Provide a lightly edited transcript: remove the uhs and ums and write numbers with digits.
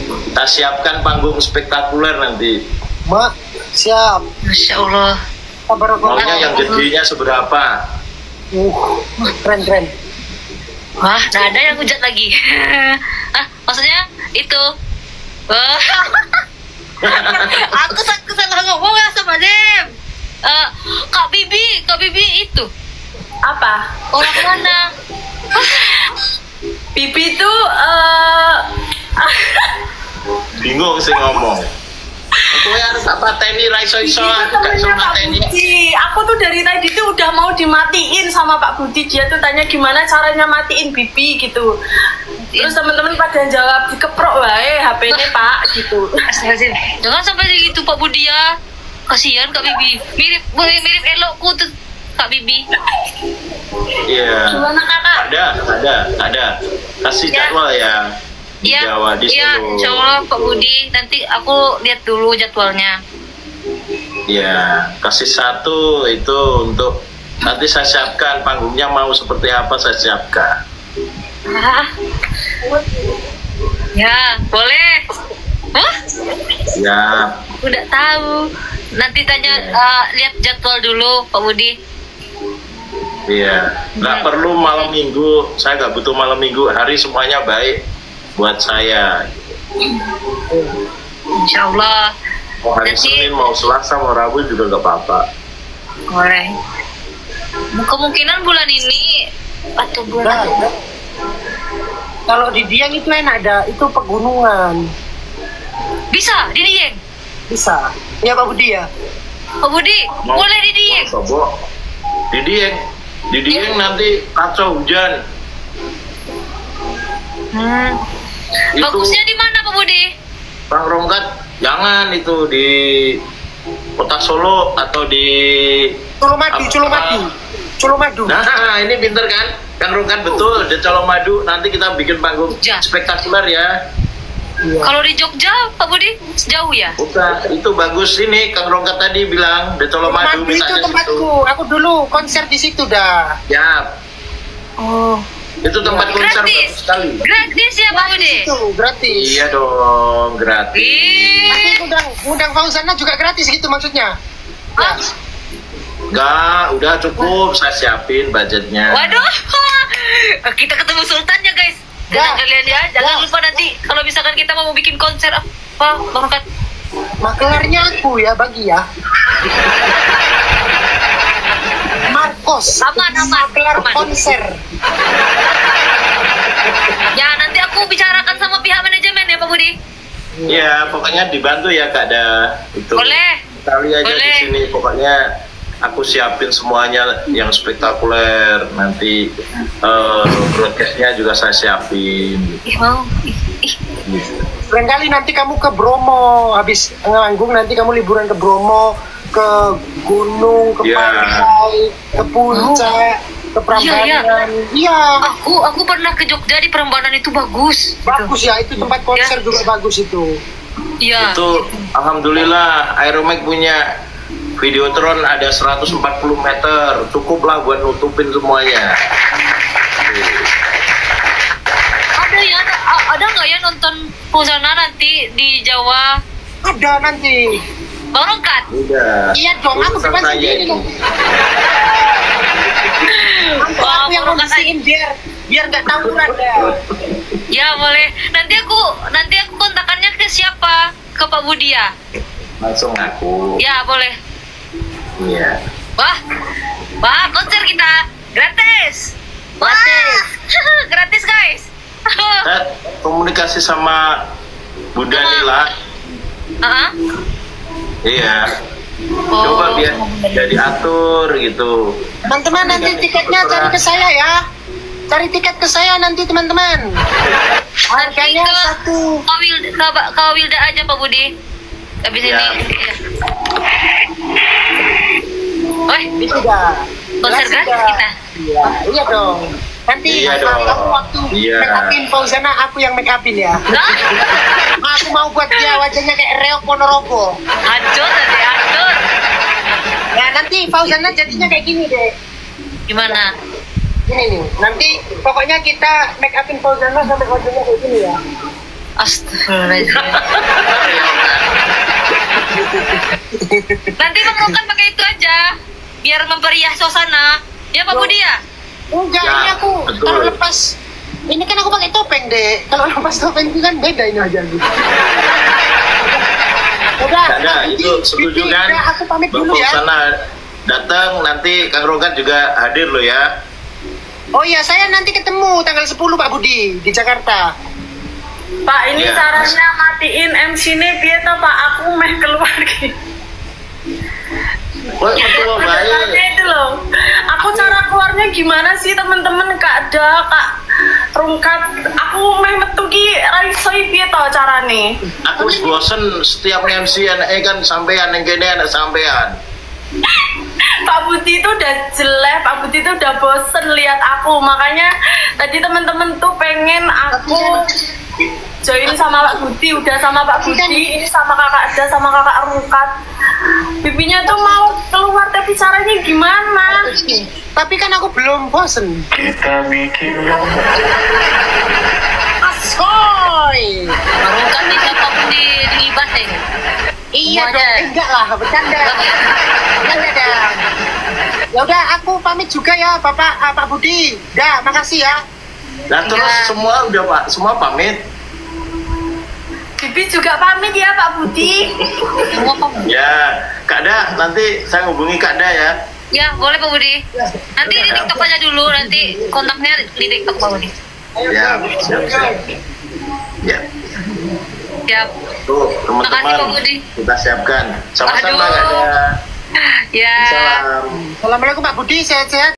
Kita siapkan panggung spektakuler nanti. Mak, siap. Masya Allah. Maunya yang gedenya seberapa? Keren. Wah, nggak ada yang hujat lagi. Maksudnya itu. Wah. Aku salah ngomong ya sama Dem. Kak Bibi itu. Apa? Orang mana? Bibi tuh Bingung sih ngomong. Aku harus apa teni raiso-iso aku gak iso mateni. Aku tuh dari tadi tuh udah mau dimatiin sama Pak Budi. Dia tuh tanya gimana caranya matiin Bibi gitu. Terus teman-teman pada jawab dikeprok wae HP-nya Pak gitu. Astagfirullahaladzim. Jangan sampai gitu Pak Budi ya. Kasihan Kak Bibi. Mirip elokku tuh Kak Bibi. Iya. Gimana kakak? Ada. Kasih jadwal ya. Di Jawa, di Iya, Solo. insya Allah Pak Budi. Nanti aku lihat dulu jadwalnya. Iya, kasih satu itu untuk nanti saya siapkan panggungnya mau seperti apa saya siapkan. Ya, boleh. Hah? Ya. Udah tahu. Nanti tanya lihat jadwal dulu Pak Budi. Iya, nggak perlu malam minggu. Saya nggak butuh malam minggu. Hari semuanya baik buat saya. Insya Allah. Mau hari Nanti- Senin, mau Selasa, mau Rabu juga nggak apa-apa. Boleh. Kemungkinan bulan ini atau bulan Kalau di Dieng itu enak ada, itu pegunungan. bisa di Dieng. Bisa. Ya Pak Budi ya. Pak Budi, boleh di Dieng. Sobo. Di Dieng nanti kacau hujan. Itu Bagusnya di mana Pak Budi? Bang Rongkat jangan itu di Kota Solo atau di Colomadu. Nah, ini pinter kan? Kang Rongkat betul di Colomadu. Nanti kita bikin panggung Ya. spektakuler ya. Iya. Kalau di Jogja Pak Budi jauh ya? Bukan, itu bagus ini Kang Rongkat tadi bilang di Colomadu Colomadu itu misalnya situ. tempatku. Aku dulu konser di situ dah. Ya, Oh. itu tempat konser Gratis. bagus sekali. Gratis ya Pak Budi? Itu gratis. Iya dong, gratis. Tapi Ih. ngundang Fauzana juga gratis gitu maksudnya. Hah? Enggak, udah cukup. Saya siapin budgetnya. Waduh. Kita ketemu Sultan ya guys. Jangan Ya. kalian ya, jangan Ya. lupa nanti kalau misalkan kita mau bikin konser apa Bang Kat. Maklarnya aku ya bagi ya. Marcos. Aman. Maklar Aman. konser. Ya nanti aku bicarakan sama pihak manajemen ya Pak Budi. Iya, pokoknya dibantu ya Kak Da. Itu. Boleh. Kali aja Boleh. di sini. Pokoknya aku siapin semuanya yang spektakuler. Nanti broadcastnya juga saya siapin. Ih mau. Ih. Barangkali nanti kamu ke Bromo, habis nganggung nanti kamu liburan ke Bromo, ke gunung, ke Ya. pantai, ke puncak, ke Prambanan. Iya. Aku pernah ke Jogja di Prambanan itu bagus. Bagus ya, itu tempat konser juga bagus itu. Iya. Itu alhamdulillah Aeromax punya Videotron ada 140 meter. Cukuplah buat nutupin semuanya. Ada nggak ya nonton Fauzana nanti di Jawa? Ada nanti. Bang Rongkat. Udah. Iya dong, aku Urusan depan saya sendiri ini. dong. Wah, Aku yang Bang Rongkat ngomongin biar nggak tawuran dah. Ya boleh. Nanti aku kontakannya ke siapa? Ke Pak Budi ya? Langsung aku. Ya boleh. Iya. Wah konser kita gratis. Wah, gratis guys. Saya komunikasi sama Bunda Nila. Heeh. Iya. Oh. Coba biar jadi atur gitu. Teman-teman nanti tiketnya cari ke saya ya. Cari tiket ke saya nanti teman-teman. Harganya ke satu. Kak Wilda aja Pak Budi. Habis Ya. ini. Iya. Woi, Itu dah. konser Jelas gratis sudah. kita. Iya, iya dong. Nanti Iya dong. kamu waktu Iya. make upin Fauzana, aku yang make upin ya. Aku mau buat dia wajahnya kayak Reok Ponorogo. Hancur tadi, hancur. Nah nanti Fauzana jadinya kayak gini deh. Gimana? Gini nih. Nanti pokoknya kita make upin Fauzana sampai wajahnya kayak gini ya. Astagfirullahaladzim. Nanti Bang Rokan pakai itu aja, biar memperiah suasana. Ya Pak Budi ya? Enggak, Ya, ini aku betul. kalau lepas ini kan aku pakai topeng deh. Kalau lepas topeng itu kan beda ini aja gitu. Udah, Ada, Bibi, itu setuju Bibi, kan? udah, aku pamit dulu Bapak ya. sana datang, nanti Kang Rogan juga hadir loh ya. Oh iya, saya nanti ketemu tanggal 10 Pak Budi di Jakarta. Pak, ini Ya. caranya matiin MC ini piye toh Pak? Aku meh keluar gitu. Wah, betul loh, Caranya baik. itu loh. Aku cara keluarnya gimana sih teman-teman? Kak Da, Kak Rungkat. Aku meh metu ki ra iso piye toh carane? Aku bosen setiap MC kan sampean yang kene anak sampean. Pak Budi itu udah jelek, Pak Budi itu udah bosen lihat aku. Makanya tadi teman-teman tuh pengen aku join sama Pak Budi, udah sama Pak Budi, ini sama Kakak Da, sama Kakak Rungkat. Bibinya tuh mau keluar tapi caranya gimana? Tapi kan aku belum bosen. Asoy. Bang Rokan nih siapa pun dilibas ini. Iya Semuanya. dong, enggak lah, bercanda. Bercanda dah. Ya udah, aku pamit juga ya, Pak Budi. Dah, makasih ya. Dan terus Ya. semua udah Pak, semua pamit. Bibi juga pamit ya Pak Budi. Semua Pak Budi. Ya, Kak Da, nanti saya hubungi Kak Da ya. Ya boleh Pak Budi. Nanti di TikTok aja dulu, nanti kontaknya di TikTok Pak Budi. Ya, siap. Ya, Siap. tuh Makasih, Pak teman-teman Budi. kita siapkan. Sama-sama Aduh. Kak Da. Ya. Salam. Assalamualaikum Pak Budi, sehat-sehat.